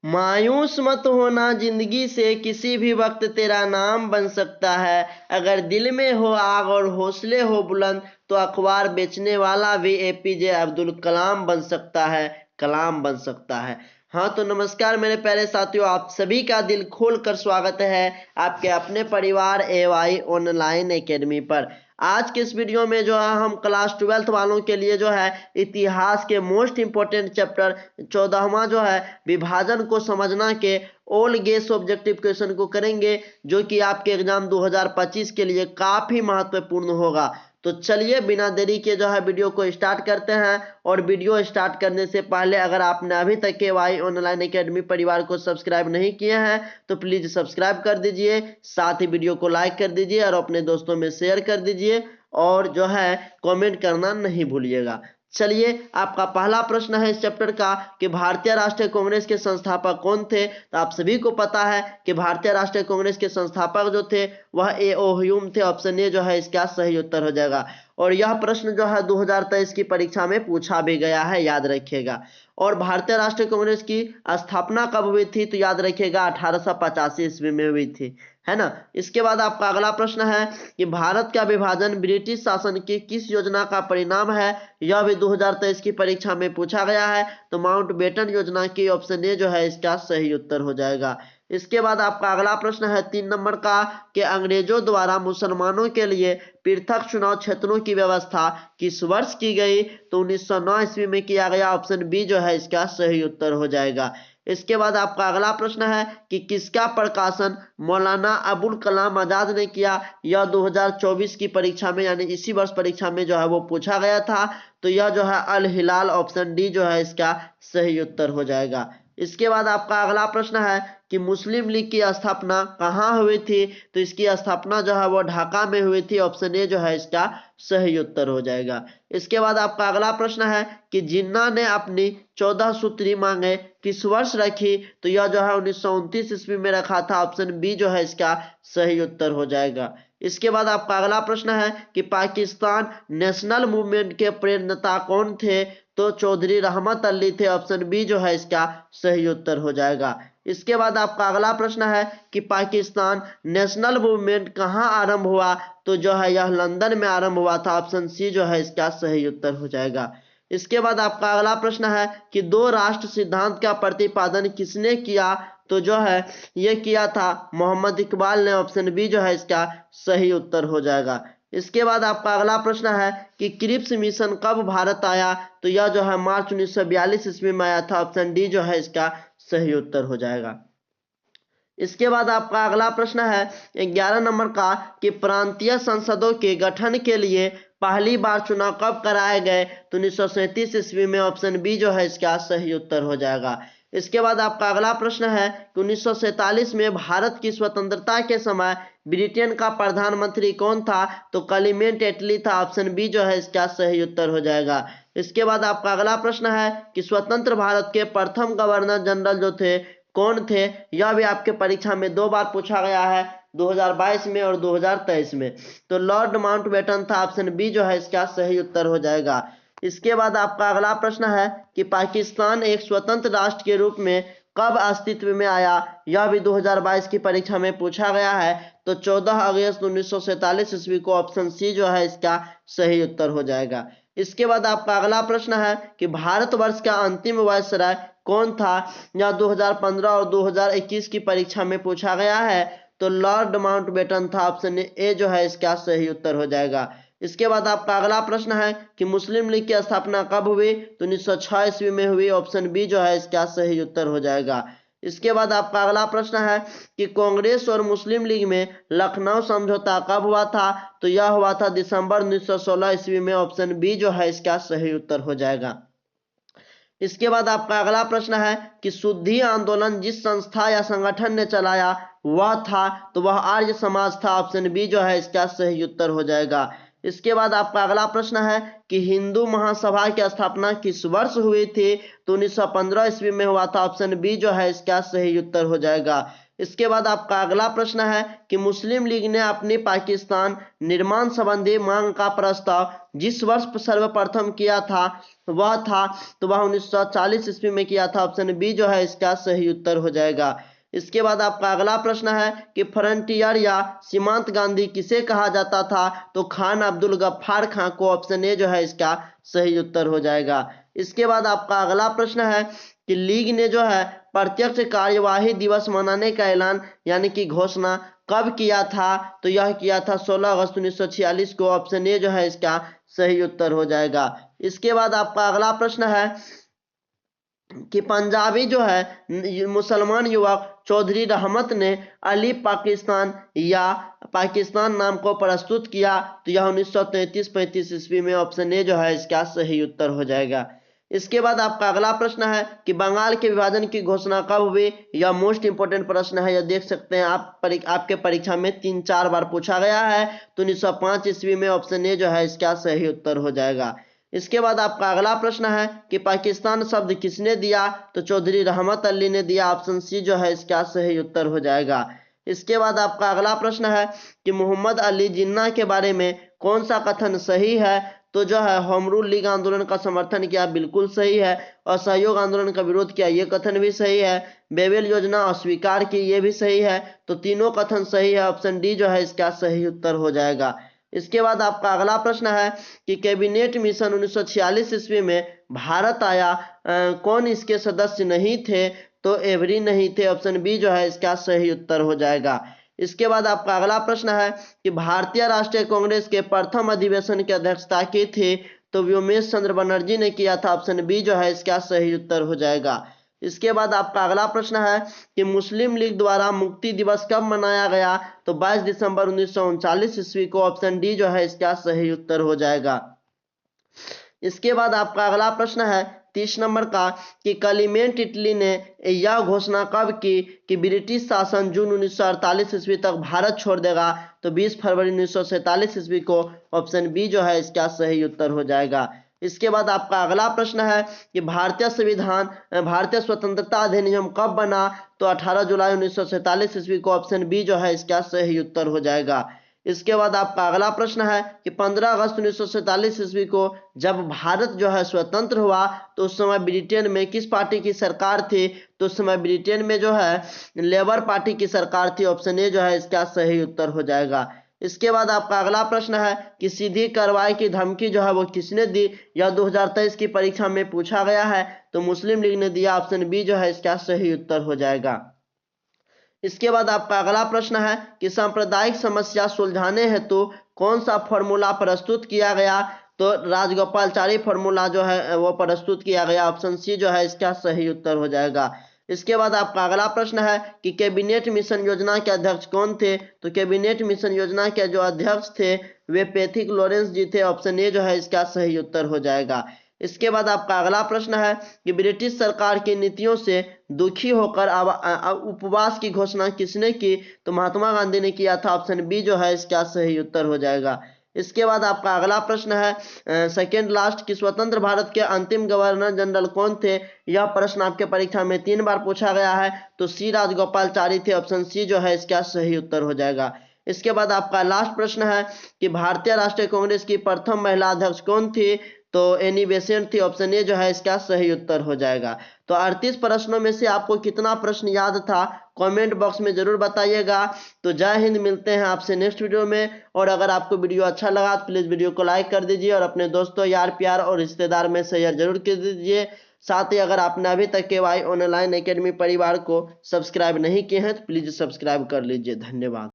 मायूस मत होना, जिंदगी से किसी भी वक्त तेरा नाम बन सकता है। अगर दिल में हो आग और हौसले हो बुलंद, तो अखबार बेचने वाला भी एपीजे अब्दुल कलाम बन सकता है, कलाम बन सकता है। हाँ तो नमस्कार मेरे प्यारे साथियों, आप सभी का दिल खोल कर स्वागत है आपके अपने परिवार एवाई ऑनलाइन एकेडमी पर। आज के इस वीडियो में जो है हम क्लास 12th वालों के लिए जो है इतिहास के मोस्ट इंपोर्टेंट चैप्टर 14वां जो है विभाजन को समझना के ऑल गेस ऑब्जेक्टिव क्वेश्चन को करेंगे, जो कि आपके एग्जाम 2025 के लिए काफी महत्वपूर्ण होगा। तो चलिए बिना देरी के जो है वीडियो को स्टार्ट करते हैं। और वीडियो स्टार्ट करने से पहले अगर आपने अभी तक के वाई ऑनलाइन एकेडमी परिवार को सब्सक्राइब नहीं किए हैं तो प्लीज सब्सक्राइब कर दीजिए, साथ ही वीडियो को लाइक कर दीजिए और अपने दोस्तों में शेयर कर दीजिए और जो है कमेंट करना नहीं भूलिएगा। चलिए, आपका पहला प्रश्न है इस चैप्टर का कि भारतीय राष्ट्रीय कांग्रेस के संस्थापक कौन थे। तो आप सभी को पता है कि भारतीय राष्ट्रीय कांग्रेस के संस्थापक जो थे वह ए.ओ. ह्यूम थे। ऑप्शन ए जो है इसका सही उत्तर हो जाएगा। और यह प्रश्न जो है 2023 की परीक्षा में पूछा भी गया है, याद रखिएगा। और भारतीय राष्ट्रीय कांग्रेस की स्थापना कब हुई थी? तो याद रखिएगा 1885 ईस्वी में हुई थी, है ना। इसके बाद आपका अगला प्रश्न है कि भारत का विभाजन ब्रिटिश शासन की किस योजना का परिणाम है। यह भी 2023 की परीक्षा में पूछा गया है। तो माउंटबेटन योजना की ऑप्शन ए जो है इसका सही उत्तर हो जाएगा। इसके बाद आपका अगला प्रश्न है 3 नंबर का कि अंग्रेजों द्वारा मुसलमानों के लिए पृथक चुनाव क्षेत्रों की व्यवस्था किस वर्ष की गई। तो 1909 ईस्वी में किया गया। ऑप्शन बी जो है इसका सही उत्तर हो जाएगा। इसके बाद आपका अगला प्रश्न है कि किसका प्रकाशन मौलाना अबुल कलाम आजाद ने किया। यह 2024 की परीक्षा में यानी इसी वर्ष परीक्षा में जो है वो पूछा गया था। तो यह जो है अल हिलाल, ऑप्शन डी जो है इसका सही उत्तर हो जाएगा। इसके बाद आपका अगला प्रश्न है कि मुस्लिम लीग की स्थापना कहाँ हुई थी। तो इसकी स्थापना जो है वो ढाका में हुई थी। ऑप्शन ए जो है इसका सही उत्तर हो जाएगा। इसके बाद आपका अगला प्रश्न है कि जिन्ना ने अपनी 14 सूत्री मांगे किस वर्ष रखी। तो यह जो है 1929 ईस्वी में रखा था। ऑप्शन बी जो है इसका सही उत्तर हो जाएगा। इसके बाद आपका अगला प्रश्न है कि पाकिस्तान नेशनल मूवमेंट के प्रेरणता कौन थे। तो चौधरी रहमत अली थे। ऑप्शन बी जो है इसका सही उत्तर हो जाएगा। इसके बाद आपका अगला प्रश्न है कि पाकिस्तान नेशनल मूवमेंट कहाँ आरंभ हुआ। तो जो है यह लंदन में आरंभ हुआ था। ऑप्शन सी जो है इसका सही उत्तर हो जाएगा। इसके बाद आपका अगला प्रश्न है कि दो राष्ट्र सिद्धांत का प्रतिपादन किसने किया। तो जो है ये किया था मोहम्मद इकबाल ने। ऑप्शन बी जो है इसका सही उत्तर हो जाएगा। इसके बाद आपका अगला प्रश्न है कि क्रिप्स मिशन कब भारत आया। तो यह जो है मार्च 1942 ईस्वी में आया था। ऑप्शन डी जो है इसका सही उत्तर हो जाएगा। इसके बाद आपका अगला प्रश्न है 11 नंबर का कि प्रांतीय संसदों के गठन के लिए पहली बार चुनाव कब कराए गए। तो 1937 ईस्वी में। ऑप्शन बी जो है इसका सही उत्तर हो जाएगा। इसके बाद आपका अगला प्रश्न है कि 1947 में भारत की स्वतंत्रता के समय ब्रिटेन का प्रधानमंत्री कौन था। तो क्लेमेंट एटली था। ऑप्शन बी जो है इसका सही उत्तर हो जाएगा। इसके बाद आपका अगला प्रश्न है कि स्वतंत्र भारत के प्रथम गवर्नर जनरल जो थे कौन थे। यह भी आपके परीक्षा में 2 बार पूछा गया है, 2022 में और 2023 में। तो लॉर्ड माउंटबेटन था। ऑप्शन बी जो है इसका सही उत्तर हो जाएगा। इसके बाद आपका अगला प्रश्न है कि पाकिस्तान एक स्वतंत्र राष्ट्र के रूप में कब अस्तित्व में आया। यह भी 2022 की परीक्षा में पूछा गया है। तो 14 अगस्त 1947 ईस्वी को। ऑप्शन सी जो है इसका सही उत्तर हो जाएगा। इसके बाद आपका अगला प्रश्न है कि भारतवर्ष का अंतिम वायसराय कौन था। यह 2015 और 2021 की परीक्षा में पूछा गया है। तो लॉर्ड माउंटबेटन था। ऑप्शन ए जो है इसका सही उत्तर हो जाएगा। इसके बाद आपका अगला प्रश्न है कि मुस्लिम लीग की स्थापना कब हुई। तो 1906 ईस्वी में हुई। ऑप्शन बी जो है इसका सही उत्तर हो जाएगा। इसके बाद आपका अगला प्रश्न है कि कांग्रेस और मुस्लिम लीग में लखनऊ समझौता कब हुआ था। तो यह हुआ था दिसंबर 1916 ईस्वी में। ऑप्शन बी जो है इसका सही उत्तर हो जाएगा। इसके बाद आपका अगला प्रश्न है कि शुद्धि आंदोलन जिस संस्था या संगठन ने चलाया वह था। तो वह आर्य समाज था। ऑप्शन बी जो है इसका सही उत्तर हो जाएगा। इसके बाद आपका अगला प्रश्न है कि हिंदू महासभा की स्थापना किस वर्ष हुई थी। तो 1915 ईस्वी में हुआ था। ऑप्शन बी जो है इसका सही उत्तर हो जाएगा। इसके बाद आपका अगला प्रश्न है कि मुस्लिम लीग ने अपनी पाकिस्तान निर्माण संबंधी मांग का प्रस्ताव जिस वर्ष सर्वप्रथम किया था वह 1940 ईस्वी में किया था। ऑप्शन बी जो है इसका सही उत्तर हो जाएगा। इसके बाद आपका अगला प्रश्न है कि फ्रंटियर या सीमांत गांधी किसे कहा जाता था, तो खान अब्दुल गफ्फार खां को। ऑप्शन ए जो है इसका सही उत्तर हो जाएगा। इसके बाद आपका अगला प्रश्न है कि लीग ने जो है प्रत्यक्ष कार्यवाही दिवस मनाने का ऐलान यानी कि घोषणा कब किया था, तो यह किया था 16 अगस्त 1946 को। ऑप्शन ए जो है इसका सही उत्तर हो जाएगा। इसके बाद आपका अगला प्रश्न है कि पंजाबी जो है मुसलमान युवक चौधरी रहमत ने अली पाकिस्तान या पाकिस्तान नाम को प्रस्तुत किया, तो यह 1933-35 ईस्वी में। ऑप्शन ए जो है इसका सही उत्तर हो जाएगा। इसके बाद आपका अगला प्रश्न है कि बंगाल के विभाजन की घोषणा कब हुई। यह मोस्ट इंपोर्टेंट प्रश्न है, यह देख सकते हैं आप आपके परीक्षा में 3-4 बार पूछा गया है। तो 1905 ईस्वी में। ऑप्शन ए जो है इसका सही उत्तर हो जाएगा। इसके बाद आपका अगला प्रश्न है कि पाकिस्तान शब्द किसने दिया, तो चौधरी रहमत अली ने दिया। ऑप्शन सी जो है इसका सही उत्तर हो जाएगा। इसके बाद आपका अगला प्रश्न है कि मोहम्मद अली जिन्ना के बारे में कौन सा कथन सही है, तो जो है होम रूल लीग आंदोलन का समर्थन किया, बिल्कुल सही है। असहयोग आंदोलन का विरोध किया, ये कथन भी सही है। बेबेल योजना अस्वीकार की, ये भी सही है। तो तीनों कथन सही है। ऑप्शन डी जो है इसका सही उत्तर हो जाएगा। इसके बाद आपका अगला प्रश्न है कि कैबिनेट मिशन 1946 ईस्वी में भारत आया, कौन इसके सदस्य नहीं थे, तो एवरी नहीं थे। ऑप्शन बी जो है इसका सही उत्तर हो जाएगा। इसके बाद आपका अगला प्रश्न है कि भारतीय राष्ट्रीय कांग्रेस के प्रथम अधिवेशन की अध्यक्षता की थी, तो व्योमेश चंद्र बनर्जी ने किया था। ऑप्शन बी जो है इसका सही उत्तर हो जाएगा। इसके बाद आपका अगला प्रश्न है कि मुस्लिम लीग द्वारा मुक्ति दिवस कब मनाया गया, तो 22 दिसंबर 1939 ईस्वी को। ऑप्शन डी जो है इसका सही उत्तर हो जाएगा। इसके बाद आपका अगला प्रश्न है 30 नंबर का कि क्लीमेंट इटली ने यह घोषणा कब की कि ब्रिटिश शासन जून 1948 ईस्वी तक भारत छोड़ देगा, तो 20 फरवरी 1947 ईस्वी को। ऑप्शन बी जो है इसका सही उत्तर हो जाएगा। इसके बाद आपका अगला प्रश्न है कि भारतीय संविधान भारतीय स्वतंत्रता अधिनियम कब बना, तो 18 जुलाई 1947 ईस्वी को। ऑप्शन बी जो है इसका सही उत्तर हो जाएगा। इसके बाद आपका अगला प्रश्न है कि 15 अगस्त 1947 ईस्वी को जब भारत जो है स्वतंत्र हुआ, तो उस समय ब्रिटेन में किस पार्टी की सरकार थी, तो उस समय ब्रिटेन में जो है लेबर पार्टी की सरकार थी। ऑप्शन ए जो है इसका सही उत्तर हो जाएगा। इसके बाद आपका अगला प्रश्न है कि सीधी कार्रवाई की धमकी जो है वो किसने दी, यह 2023 की परीक्षा में पूछा गया है, तो मुस्लिम लीग ने दिया। ऑप्शन बी जो है इसका सही उत्तर हो जाएगा। इसके बाद आपका अगला प्रश्न है कि सांप्रदायिक समस्या सुलझाने हेतु कौन सा फॉर्मूला प्रस्तुत किया गया, तो राजगोपालाचारी फॉर्मूला जो है वो प्रस्तुत किया गया। ऑप्शन सी जो है इसका सही उत्तर हो जाएगा। इसके बाद आपका अगला प्रश्न है कि कैबिनेट मिशन योजना के अध्यक्ष कौन थे, तो कैबिनेट मिशन योजना के जो अध्यक्ष थे वे पैथिक लॉरेंस जी थे। ऑप्शन ए जो है इसका सही उत्तर हो जाएगा। इसके बाद आपका अगला प्रश्न है कि ब्रिटिश सरकार की नीतियों से दुखी होकर उपवास की घोषणा किसने की, तो महात्मा गांधी ने किया था। ऑप्शन बी जो है इसका सही उत्तर हो जाएगा। इसके बाद आपका अगला प्रश्न है सेकेंड लास्ट कि स्वतंत्र भारत के अंतिम गवर्नर जनरल कौन थे। यह प्रश्न आपके परीक्षा में 3 बार पूछा गया है, तो सी राजगोपालाचारी थे। ऑप्शन सी जो है इसका सही उत्तर हो जाएगा। इसके बाद आपका लास्ट प्रश्न है कि भारतीय राष्ट्रीय कांग्रेस की प्रथम महिला अध्यक्ष कौन थी, तो एनी बेसेंट थी। ऑप्शन ए जो है इसका सही उत्तर हो जाएगा। तो 38 प्रश्नों में से आपको कितना प्रश्न याद था, कमेंट बॉक्स में जरूर बताइएगा। तो जय हिंद, मिलते हैं आपसे नेक्स्ट वीडियो में। और अगर आपको वीडियो अच्छा लगा तो प्लीज वीडियो को लाइक कर दीजिए और अपने दोस्तों, यार, प्यार और रिश्तेदार में शेयर जरूर कर दीजिए। साथ ही अगर आपने अभी तक KY ऑनलाइन एकेडमी परिवार को सब्सक्राइब नहीं किए हैं तो प्लीज सब्सक्राइब कर लीजिए। धन्यवाद।